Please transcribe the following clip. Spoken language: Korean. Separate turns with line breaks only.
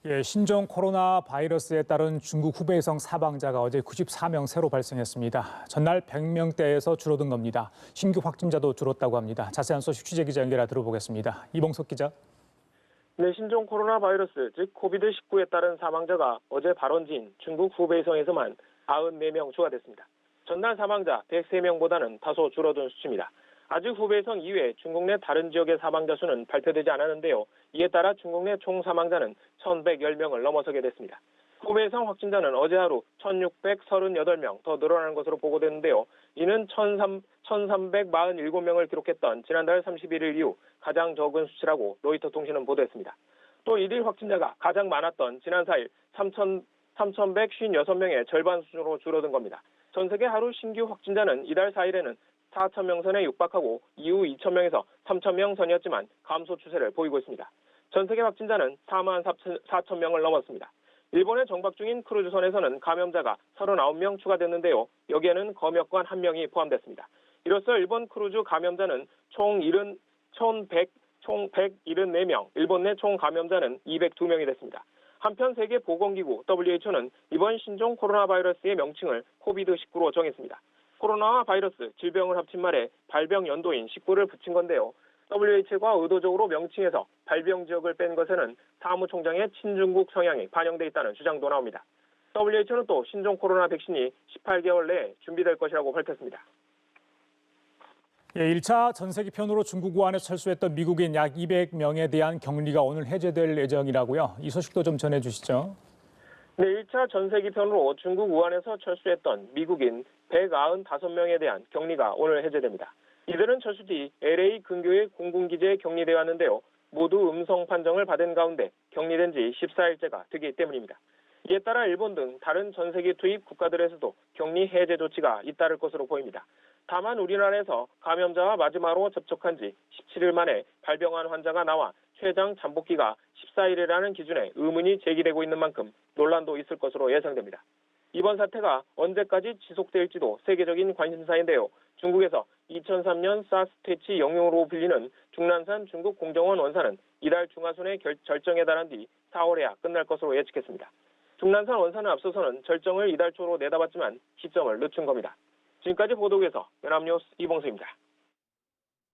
예, 신종 코로나 바이러스에 따른 중국 후베이성 사망자가 어제 94명 새로 발생했습니다. 전날 100명대에서 줄어든 겁니다. 신규 확진자도 줄었다고 합니다. 자세한 소식 취재 기자 연결해 들어보겠습니다. 이봉석 기자.
네, 신종 코로나 바이러스, 즉 코비드19에 따른 사망자가 어제 발원지인 중국 후베이성에서만 94명 추가됐습니다. 전날 사망자 103명보다는 다소 줄어든 수치입니다. 아직 후베이성 이외 중국 내 다른 지역의 사망자 수는 발표되지 않았는데요. 이에 따라 중국 내 총 사망자는 1,110명을 넘어서게 됐습니다. 후베이성 확진자는 어제 하루 1,638명 더 늘어나는 것으로 보고됐는데요. 이는 1,347명을 기록했던 지난달 31일 이후 가장 적은 수치라고 로이터 통신은 보도했습니다. 또 일일 확진자가 가장 많았던 지난 4일 3,156명의 절반 수준으로 줄어든 겁니다. 전 세계 하루 신규 확진자는 이달 4일에는 4,000명 선에 육박하고 이후 2,000명에서 3,000명 선이었지만 감소 추세를 보이고 있습니다. 전 세계 확진자는 44,000명을 넘었습니다. 일본에 정박 중인 크루즈선에서는 감염자가 39명 추가됐는데요. 여기에는 검역관 1명이 포함됐습니다. 이로써 일본 크루즈 감염자는 총 1,174명, 일본 내 총 감염자는 202명이 됐습니다. 한편 세계보건기구 WHO는 이번 신종 코로나 바이러스의 명칭을 코비드19로 정했습니다. 코로나와 바이러스, 질병을 합친 말에 발병 연도인 19를 붙인 건데요. WHO가 의도적으로 명칭에서 발병 지역을 뺀 것에는 사무총장의 친중국 성향이 반영돼 있다는 주장도 나옵니다. WHO는 또 신종 코로나 백신이 18개월 내에 준비될 것이라고 밝혔습니다.
예, 1차 전세기 편으로 중국 우한에 철수했던 미국인 약 200명에 대한 격리가 오늘 해제될 예정이라고요. 이 소식도 좀 전해주시죠.
네, 1차 전세기 편으로 중국 우한에서 철수했던 미국인 195명에 대한 격리가 오늘 해제됩니다. 이들은 철수 뒤 LA 근교의 공군기지에 격리되어 왔는데요. 모두 음성 판정을 받은 가운데 격리된 지 14일째가 되기 때문입니다. 이에 따라 일본 등 다른 전세기 투입 국가들에서도 격리 해제 조치가 잇따를 것으로 보입니다. 다만 우리나라에서 감염자와 마지막으로 접촉한 지 17일 만에 발병한 환자가 나와 최장 잠복기가 14일이라는 기준에 의문이 제기되고 있는 만큼 논란도 있을 것으로 예상됩니다. 이번 사태가 언제까지 지속될지도 세계적인 관심사인데요. 중국에서 2003년 사스 퇴치 영용으로 불리는 중난산 중국 공정원 원산은 이달 중하순에 절정에 달한 뒤 4월에야 끝날 것으로 예측했습니다. 중난산 원산은 앞서서는 절정을 이달 초로 내다봤지만 시점을 늦춘 겁니다. 지금까지 보도국에서 연합뉴스 이봉수입니다.